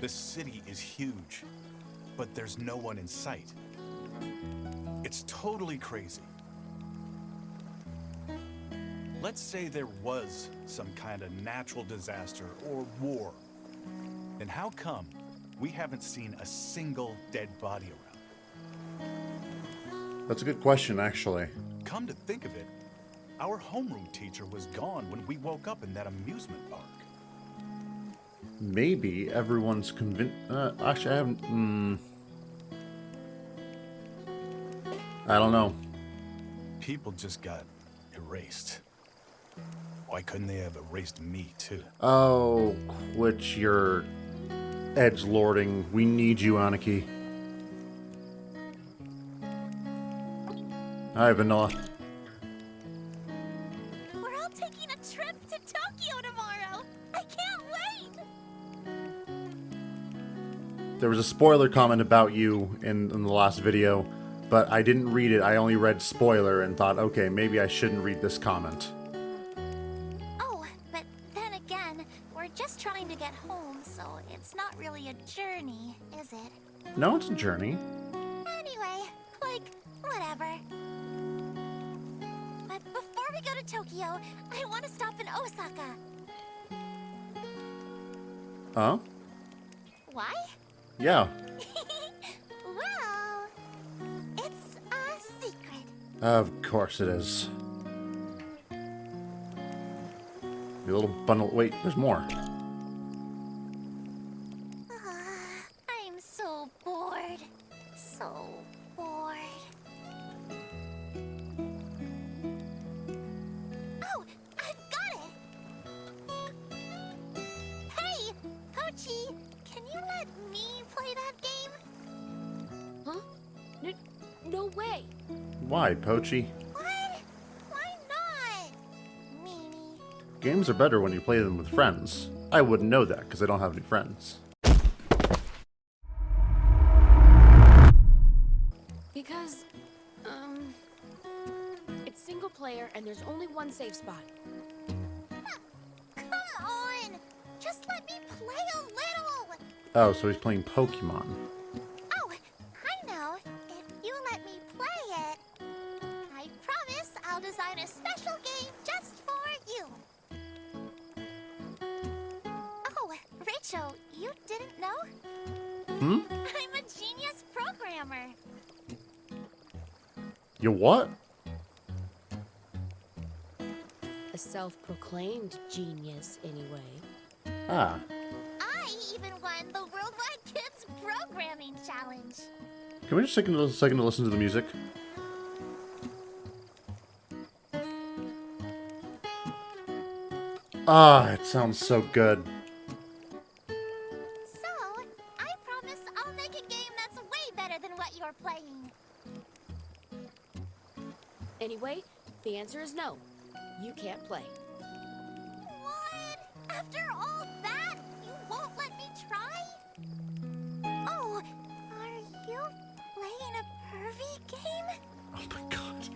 The city is huge, but there's no one in sight. It's totally crazy. Let's say there was some kind of natural disaster or war. Then how come we haven't seen a single dead body around? That's a good question, actually. Come to think of it, our homeroom teacher was gone when we woke up in that amusement park. Maybe everyone's convinced. Actually, I haven't. I don't know. People just got erased. Why couldn't they have erased me, too? Oh, quit your edgelording. We need you, Aniki. Hi, Vanilla. We're all taking a trip to Tokyo tomorrow. I can't wait. There was a spoiler comment about you in the last video, but I didn't read it. I only read spoiler and thought, okay, maybe I shouldn't read this comment. Oh, but then again, we're just trying to get home, so it's not really a journey, is it? No, it's a journey. Anyway, like, whatever. But before we go to Tokyo, I want to stop in Osaka. Huh? Why? Yeah. Well, it's a secret. Of course it is. Your little bundle. Wait, there's more. I'm so bored. So bored. Oh, I've got it! Hey, Pochi, can you let me play that game? Huh? No way. Why, Pochi? What? Why not? Meanie. Games are better when you play them with friends. I wouldn't know that because I don't have any friends. Because, it's single player and there's only one safe spot. Come on! Just let me play a little! Oh, so he's playing Pokemon. Oh, I know. If you let me play it, I promise I'll design a special game just for you. Oh, Rachel, you didn't know? Hmm? I'm a genius programmer. You what? A self-proclaimed genius, anyway. Ah. I even won the Worldwide Kids Programming Challenge. Can we just take a second to listen to the music? Ah, it sounds so good. So, I promise I'll make a game that's way better than what you're playing. Anyway, the answer is no. You can't play. What? After all that, you won't let me try? Oh, are you playing a pervy game? Oh my god.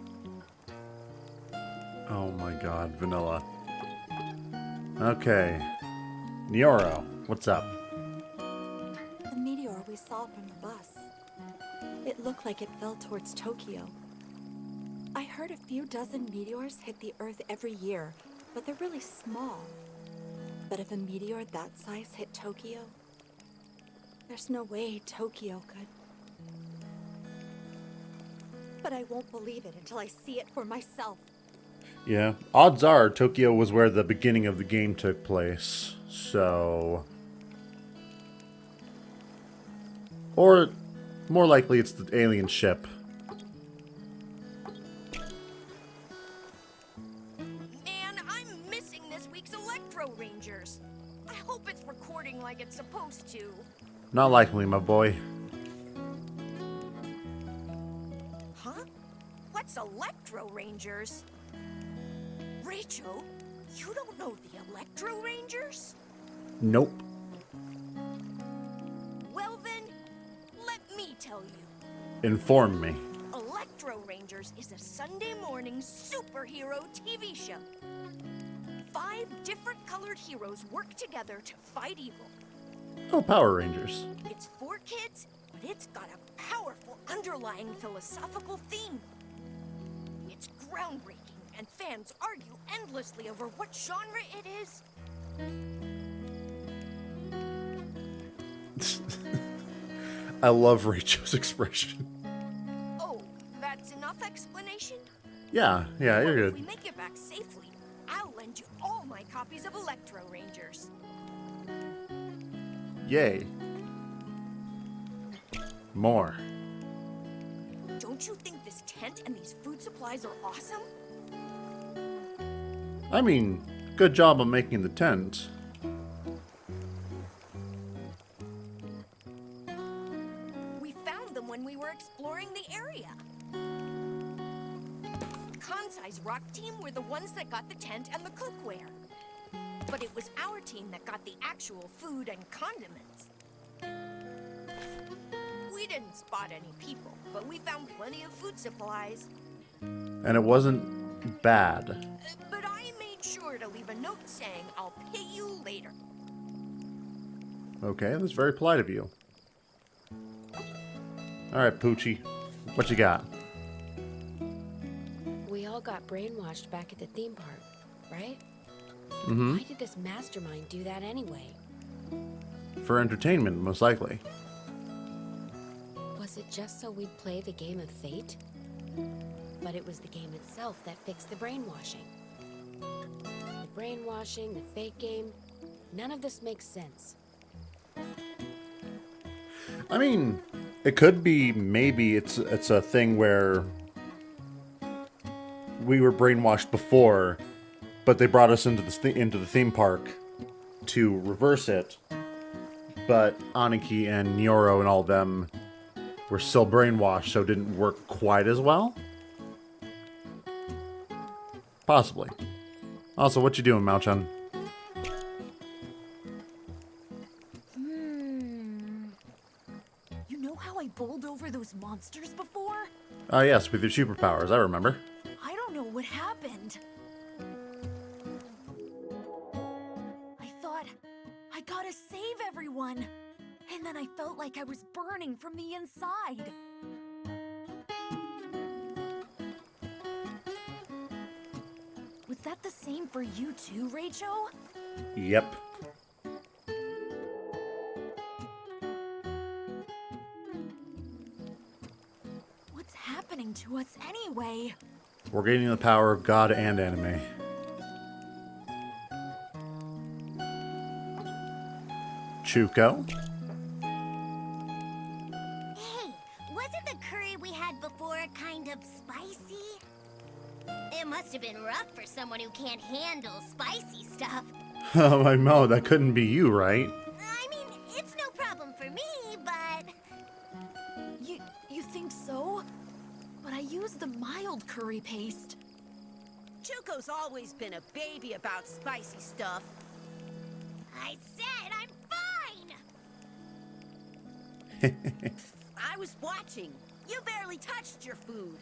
Oh my god, Vanilla. Okay. Nioro, what's up? The meteor we saw from the bus. It looked like it fell towards Tokyo. I heard a few dozen meteors hit the Earth every year, but they're really small. But if a meteor that size hit Tokyo, there's no way Tokyo could. But I won't believe it until I see it for myself. Yeah. Odds are Tokyo was where the beginning of the game took place. So... Or, more likely it's the alien ship. Man, I'm missing this week's Electro Rangers. I hope it's recording like it's supposed to. Not likely, my boy. Huh? What's Electro Rangers? Rachel, you don't know the Electro Rangers? Nope. Well then, let me tell you. Inform me. Electro Rangers is a Sunday morning superhero TV show. 5 different colored heroes work together to fight evil. Oh, Power Rangers. It's for kids, but it's got a powerful underlying philosophical theme. It's groundbreaking, and fans argue endlessly over what genre it is. I love Rachel's expression. Oh, that's enough explanation? Yeah, you're Well, good. If we make it back safely, I'll lend you all my copies of Electro Rangers. Yay. More. Don't you think this tent and these food supplies are awesome? I mean, good job on making the tent. We found them when we were exploring the area. Kansai's rock team were the ones that got the tent and the cookware. But it was our team that got the actual food and condiments. We didn't spot any people, but we found plenty of food supplies. And it wasn't bad. But I made sure to leave a note saying I'll pay you later. Okay, that's very polite of you. Alright, Poochie. What you got? We all got brainwashed back at the theme park, right? Mm-hmm. Why did this mastermind do that anyway? For entertainment, most likely. Was it just so we'd play the game of fate? But it was the game itself that fixed the brainwashing. The brainwashing, the fake game, none of this makes sense. I mean, it could be maybe it's a thing where we were brainwashed before, but they brought us into the theme park to reverse it. But Aniki and Nyoro and all of them were still brainwashed, so it didn't work quite as well. Possibly. Also, what you doing, Mao-chan? You know how I bowled over those monsters before? Yes, with your superpowers, I remember. I don't know what happened. I thought, I gotta save everyone. And then I felt like I was burning from the inside. Was that the same for you too, Rachel? Yep. What's happening to us anyway? We're gaining the power of God and anime. Chuko? Hey, wasn't the curry we had before kind of spicy? It must have been rough for someone who can't handle spicy stuff. Oh, I know, that couldn't be you, right? I mean, it's no problem for me, but... You think so? But I used the mild curry paste. Chuko's always been a baby about spicy stuff. I said I'm fine! I was watching. You barely touched your food.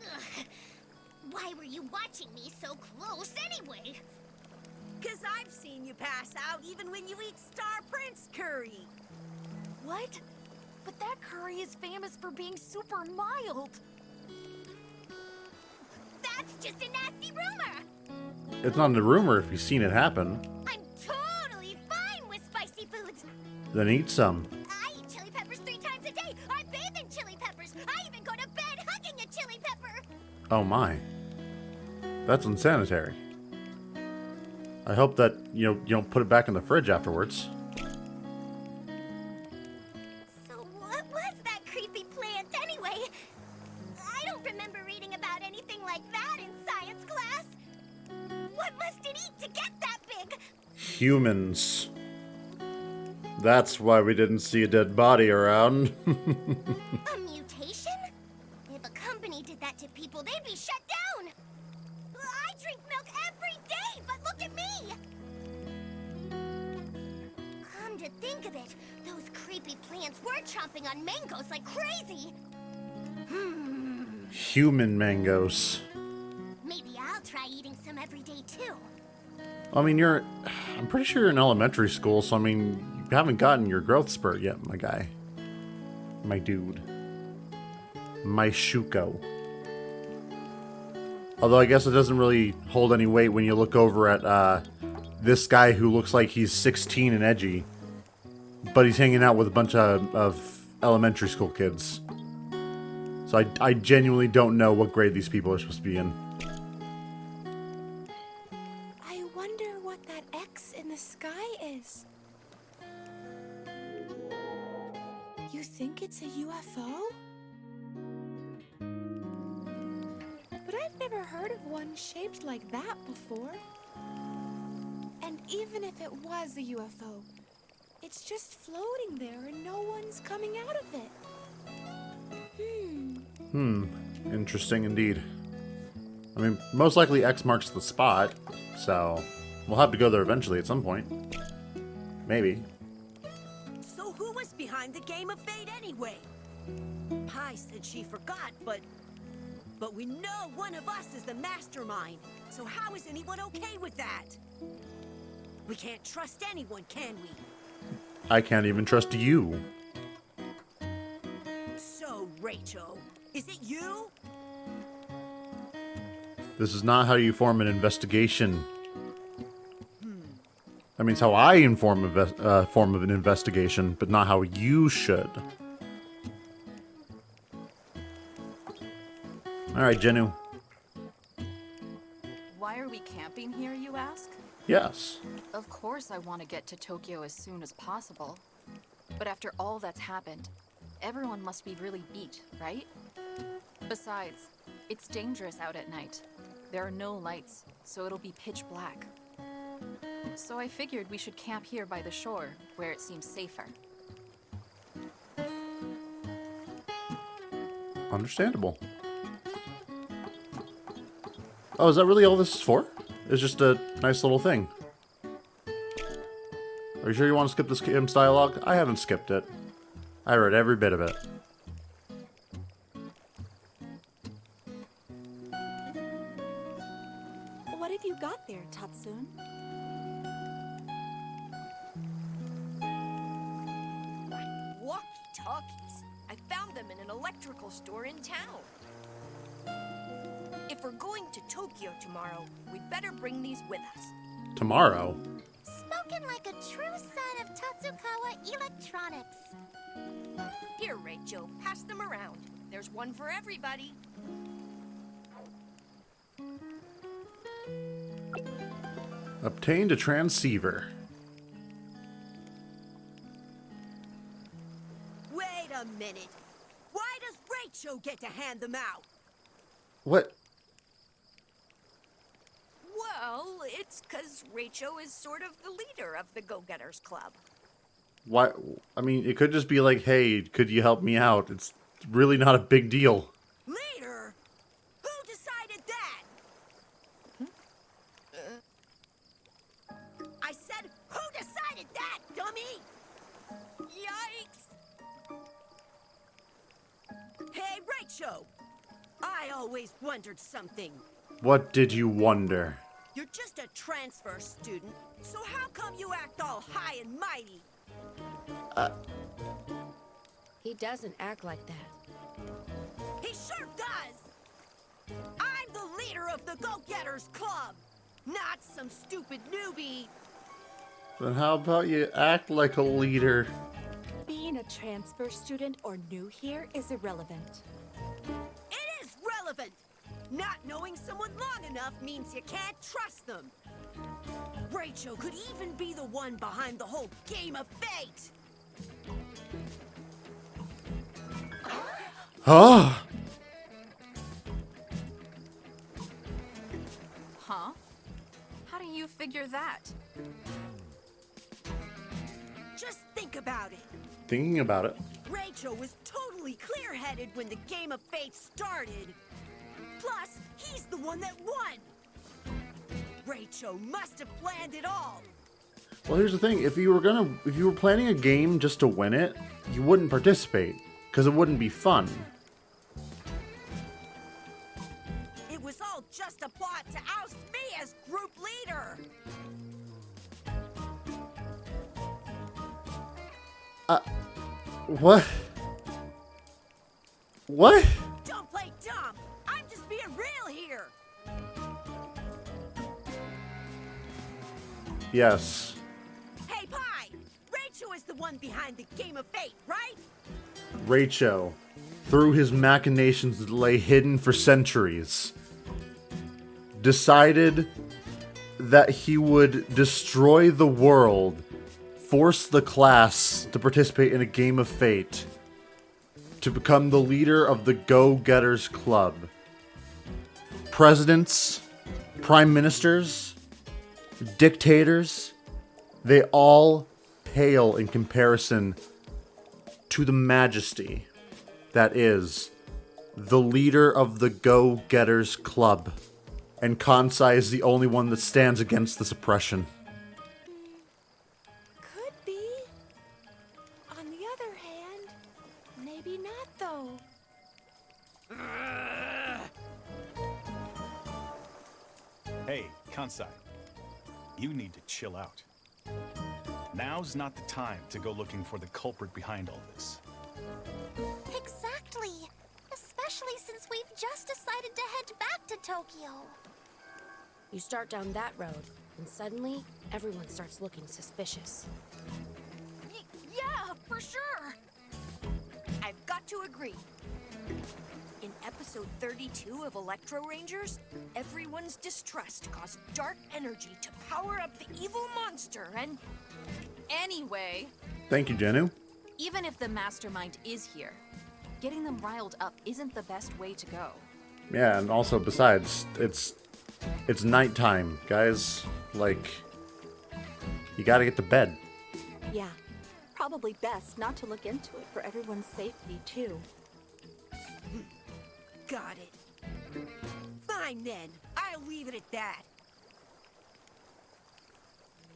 Ugh. Why were you watching me so close anyway? 'Cause I've seen you pass out even when you eat Star Prince curry. What? But that curry is famous for being super mild. That's just a nasty rumor! It's not a rumor if you've seen it happen. I'm totally fine with spicy foods! Then eat some. I eat chili peppers 3 times a day! I bathe in chili peppers! I even go to bed hugging a chili pepper! Oh my. That's unsanitary. I hope that, you don't put it back in the fridge afterwards. So what was that creepy plant anyway? I don't remember reading about anything like that in science class. What must it eat to get that big? Humans. That's why we didn't see a dead body around. A mutation? If a company did that to people, they'd be shut down. I drink milk every day, but look at me. Come to think of it, those creepy plants were chomping on mangoes like crazy. Human mangoes. Maybe I'll try eating some every day too. I mean, I'm pretty sure you're in elementary school, so I mean, you haven't gotten your growth spurt yet, my guy. My dude. My Shuko. Although I guess it doesn't really hold any weight when you look over at this guy who looks like he's 16 and edgy, but he's hanging out with a bunch of elementary school kids. So I genuinely don't know what grade these people are supposed to be in. I wonder what that X in the sky is. You think it's a UFO? But I've never heard of one shaped like that before. And even if it was a UFO, it's just floating there and no one's coming out of it. Interesting indeed. I mean, most likely X marks the spot, so we'll have to go there eventually at some point. Maybe. So who was behind the Game of Fate anyway? Pi said she forgot, but we know one of us is the mastermind. So how is anyone okay with that? We can't trust anyone, can we? I can't even trust you. So, Rachel, is it you? This is not how you form an investigation. That means how I inform a form of an investigation, but not how you should. Alright, Jenu. Why are we camping here, you ask? Yes. Of course I want to get to Tokyo as soon as possible. But after all that's happened, everyone must be really beat, right? Besides, it's dangerous out at night. There are no lights, so it'll be pitch black. So I figured we should camp here by the shore, where it seems safer. Understandable. Oh, is that really all this is for? It's just a nice little thing. Are you sure you want to skip this game's dialogue? I haven't skipped it. I read every bit of it. What have you got there, Tatsun? Walkie-talkies. I found them in an electrical store in town. If we're going to Tokyo tomorrow, we'd better bring these with us. Tomorrow? Spoken like a true son of Tatsukawa Electronics. Here, Rachel, pass them around. There's one for everybody. Obtained a transceiver. Wait a minute. Why does Rachel get to hand them out? What? Well, it's 'cause Rachel is sort of the leader of the Go-Getters Club. Why? I mean, it could just be like, hey, could you help me out? It's really not a big deal. Leader? Who decided that? I said, who decided that, dummy? Yikes! Hey, Rachel. I always wondered something. What did you wonder? You're just a transfer student, so how come you act all high and mighty? He doesn't act like that. He sure does! I'm the leader of the Go-Getters Club, not some stupid newbie. Then how about you act like a leader? Being a transfer student or new here is irrelevant. It is relevant! Not knowing someone long enough means you can't trust them. Rachel could even be the one behind the whole Game of Fate. Ah! Huh? How do you figure that? Just think about it. Thinking about it. Rachel was totally clear-headed when the Game of Fate started. Plus, he's the one that won. Rachel must have planned it all. Well, here's the thing. If you were planning a game just to win it, you wouldn't participate, because it wouldn't be fun. It was all just a plot to oust me as group leader. What? What? Don't play dumb! I'm just being real here! Yes. Hey, Pi! Rachel is the one behind the Game of Fate, right? Raicho, through his machinations that lay hidden for centuries, decided that he would destroy the world, force the class to participate in a game of fate, to become the leader of the Go-Getters Club. Presidents, prime ministers, dictators, they all pale in comparison to the majesty that is the leader of the Go-Getters Club. And Kansai is the only one that stands against this oppression. Could be. On the other hand, maybe not, though. Hey, Kansai. You need to chill out. Now's not the time to go looking for the culprit behind all this. Exactly. Especially since we've just decided to head back to Tokyo. You start down that road, and suddenly, everyone starts looking suspicious. Yeah, for sure. I've got to agree. In episode 32 of Electro Rangers, everyone's distrust caused dark energy to power up the evil monster and... Anyway, Thank you, Jenu. even if the mastermind is here, getting them riled up isn't the best way to go. Yeah, and also besides, it's nighttime, guys. Like, you gotta get to bed. Yeah, probably best not to look into it for everyone's safety, too. Got it. Fine then. I'll leave it at that.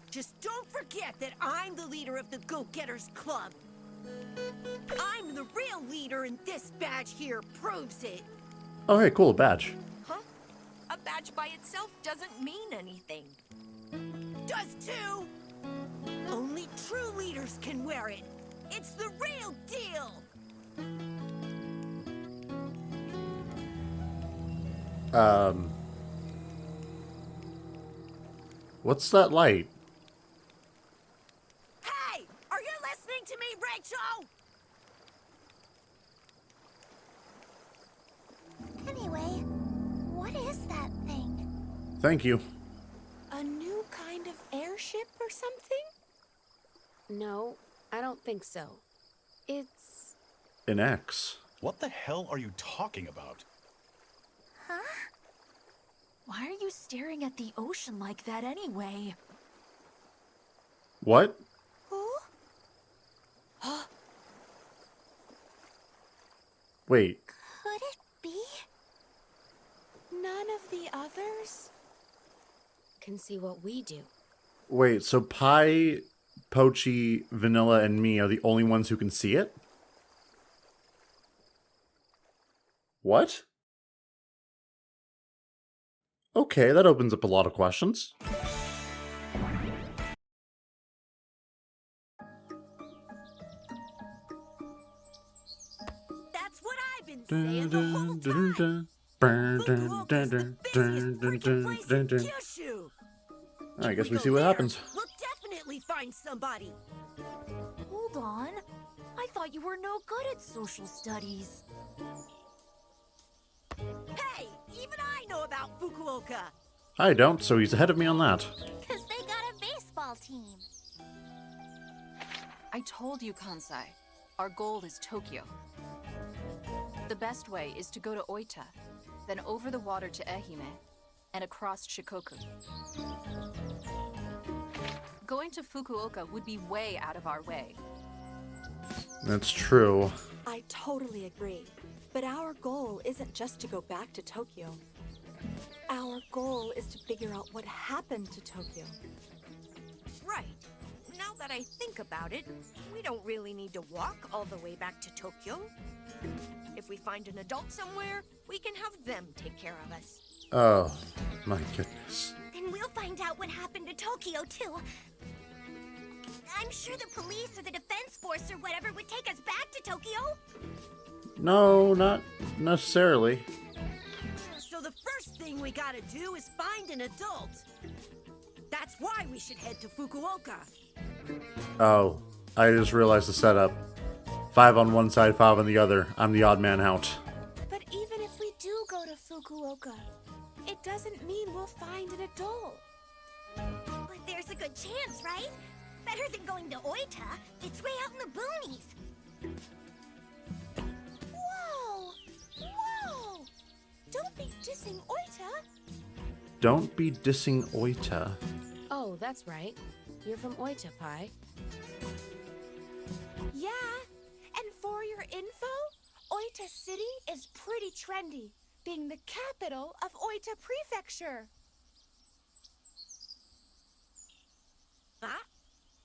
Just don't forget that I'm the leader of the Go-Getters Club. I'm the real leader, and this badge here proves it. Oh, hey, cool, a badge. Huh? A badge by itself doesn't mean anything. Does too. Only true leaders can wear it. It's the real deal. What's that light? Hey, are you listening to me, Rachel? Anyway, what is that thing? Thank you. A new kind of airship or something? No, I don't think so. It's... An X. What the hell are you talking about? Why are you staring at the ocean like that anyway? What? Wait, Could it be? None of the others? can see what we do. wait, so Pi, Pochi, Vanilla, and me are the only ones who can see it? What? Okay, that opens up a lot of questions. That's what I've been saying the whole time. Fukuoka's the busiest freaking place in Kyushu. I guess we go see what there, happens. We'll definitely find somebody. Hold on. I thought you were no good at social studies. Hey, even I know about Fukuoka. I don't, so he's ahead of me on that. Because they got a baseball team. I told you, Kansai. Our goal is Tokyo. The best way is to go to Oita, then over the water to Ehime, and across Shikoku. Going to Fukuoka would be way out of our way. That's true. I totally agree. But our goal isn't just to go back to Tokyo. Our goal is to figure out what happened to Tokyo. Right. Now that I think about it, we don't really need to walk all the way back to Tokyo. If we find an adult somewhere, we can have them take care of us. Oh, my goodness. Then we'll find out what happened to Tokyo, too. I'm sure the police or the defense force or whatever would take us back to Tokyo. No, not necessarily. So the first thing we gotta do is find an adult. That's why we should head to Fukuoka. Oh, I just realized the setup. 5 on one side, 5 on the other. I'm the odd man out. But even if we do go to Fukuoka, it doesn't mean we'll find an adult. But there's a good chance, right? Better than going to Oita. It's way out in the boonies. Whoa! Whoa! Don't be dissing Oita. Don't be dissing Oita. Oh, that's right. You're from Oita, Pi. Yeah, and for your info, Oita City is pretty trendy, being the capital of Oita Prefecture. Huh?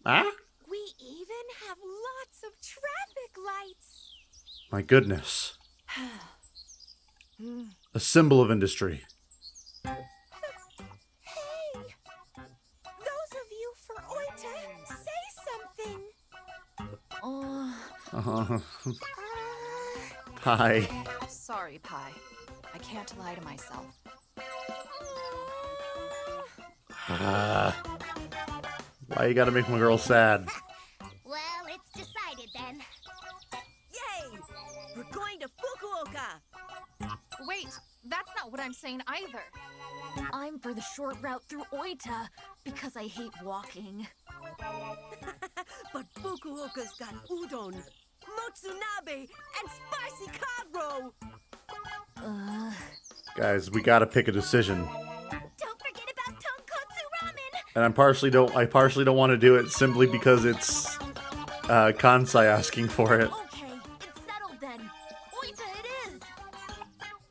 Ah? We even have lots of traffic lights. My goodness. A symbol of industry. Hey! Those of you for Oita, say something. Hi. Sorry, Pi. I can't lie to myself. Why you gotta make my girl sad? Well, it's decided then. Yay! We're going to Fukuoka. Wait, that's not what I'm saying either. I'm for the short route through Oita because I hate walking. But Fukuoka's got udon, motsunabe, and spicy kagro. Guys, we gotta pick a decision. Don't forget about tonkotsu ramen. And I partially don't want to do it simply because it's Kansai asking for it. Okay, it's settled then. Oita it is.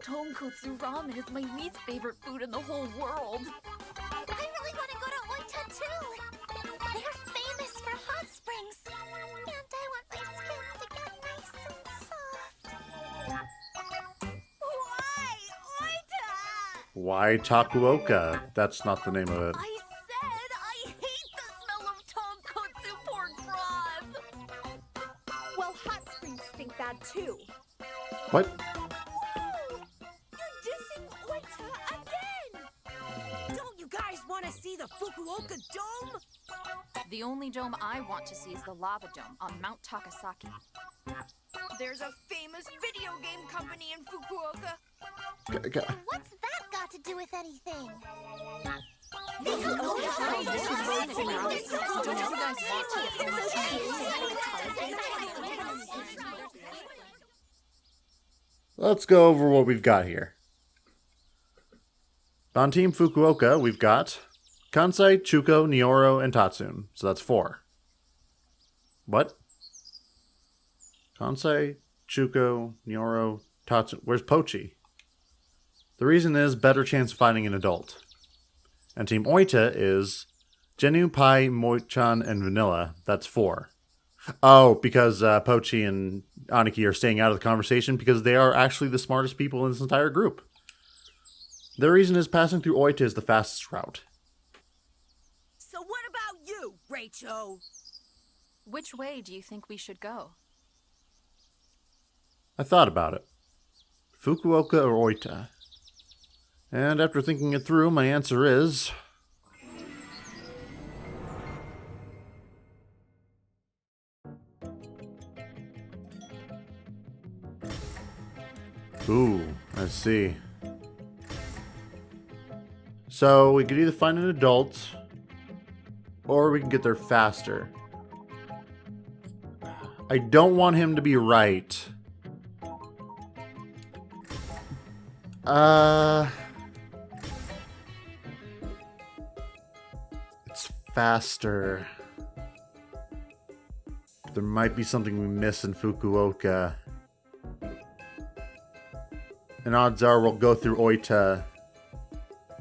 Tonkotsu ramen is my least favorite food in the whole world. I really want to go to Oita too. They're famous for hot springs. And I want my skin to get nice and soft. Why Oita? Why Takuoka? That's not the name of it. I said I hate the smell of tonkotsu pork broth. Well, hot springs think that too. What? Whoa! You're dissing Oita again! Don't you guys want to see the Fukuoka Dome? The only dome I want to see is the lava dome on Mount Takasaki. There's a famous video game company in Fukuoka. What's that got to do with anything? Let's go over what we've got here. On Team Fukuoka, we've got Kansai, Chuko, Nioro, and Tatsun. So that's 4. What? Kansai, Chuko, Nioro, Tatsun. Where's Pochi? The reason is better chance of finding an adult. And Team Oita is Genu, Pai, Moichan, and Vanilla. That's 4. Oh, because Pochi and Aniki are staying out of the conversation because they are actually the smartest people in this entire group. The reason is passing through Oita is the fastest route. So what about you, Rachel? Which way do you think we should go? I thought about it. Fukuoka or Oita? And after thinking it through, my answer is... Ooh, I see. So we could either find an adult, or we can get there faster. I don't want him to be right. It's faster. There might be something we miss in Fukuoka. And odds are we'll go through Oita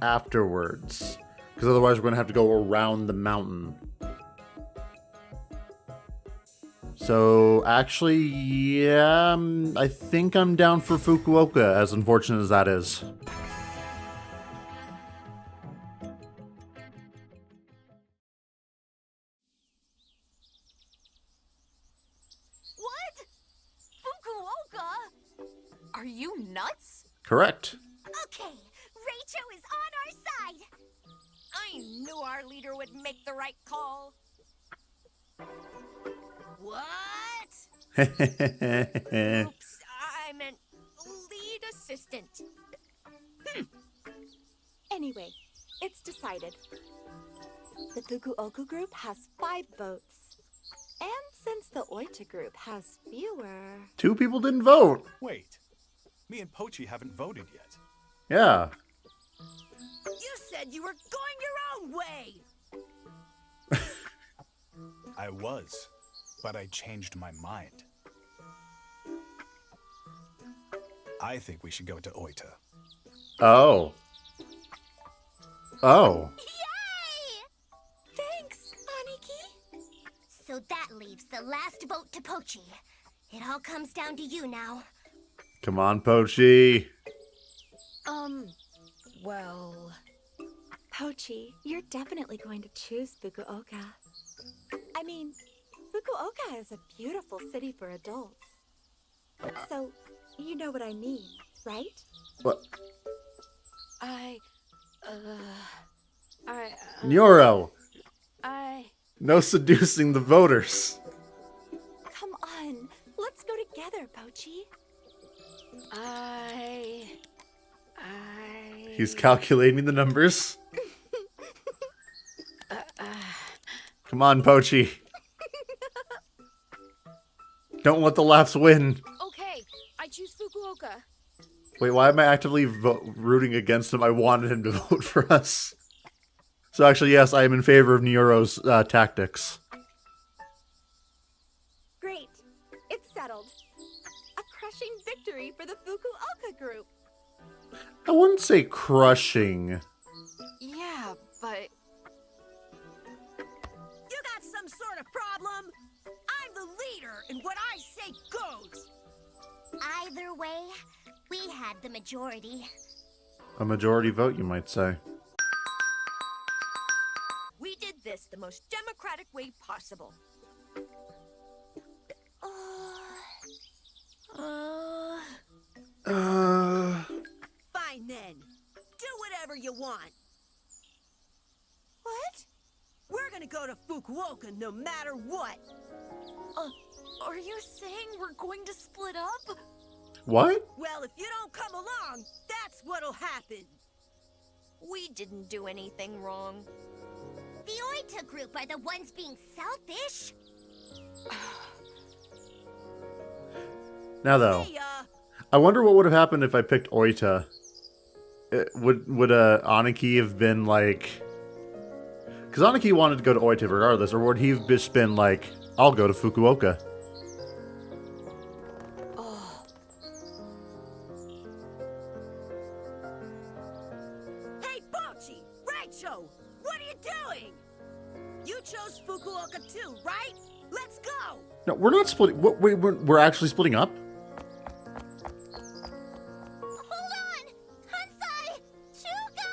afterwards. Because otherwise we're going to have to go around the mountain. So, actually, yeah, I think I'm down for Fukuoka, as unfortunate as that is. nuts? Correct. Okay, Rachel is on our side. I knew our leader would make the right call. What? Oops, I meant lead assistant. Anyway, it's decided. The Fukuoka group has 5 votes. And since the Oita group has fewer... 2 people didn't vote. Wait, me and Pochi haven't voted yet. Yeah. You said you were going your own way. I was, but I changed my mind. I think we should go to Oita. Oh. Oh. Yay! Thanks, Aniki. So that leaves the last vote to Pochi. It all comes down to you now. Come on, Pochi. Well... Pochi, you're definitely going to choose Fukuoka. I mean, Fukuoka is a beautiful city for adults. So, you know what I mean, right? What? Nyoro. No seducing the voters. Come on, let's go together, Pochi. He's calculating the numbers. Come on, Pochi. Don't let the laughs win. Okay, I choose Fukuoka. Wait, why am I actively rooting against him? I wanted him to vote for us. So actually, yes, I am in favor of Nyoro's tactics. Great. It's settled. A crushing victory for the Fukuoka group. I wouldn't say crushing. Yeah, but You got some sort of problem? I'm the leader, and what I say goes. Either way, we had the majority. A majority vote, you might say. We did this the most democratic way possible. Fine then. Do whatever you want. What? We're gonna go to Fukuoka no matter what. Are you saying we're going to split up? What? Well, if you don't come along, that's what'll happen. We didn't do anything wrong. The Oita group are the ones being selfish. Now though, See ya. I wonder what would have happened if I picked Oita. Would Aniki have been like... Because Aniki wanted to go to Oita regardless, or would he have just been like, I'll go to Fukuoka? Hey, Pochi! Raicho! What are you doing? You chose Fukuoka too, right? Let's go! No, we're not splitting. Wait, we're actually splitting up? Hold on! Hansai! Shugo!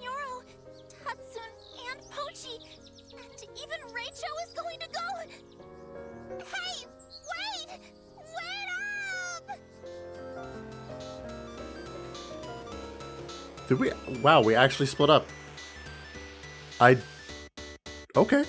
Nyoro, Tatsune, and Pochi, and even Raicho is going to go! Hey! Wait! Wait up! Did we? Wow, we actually split up. Okay.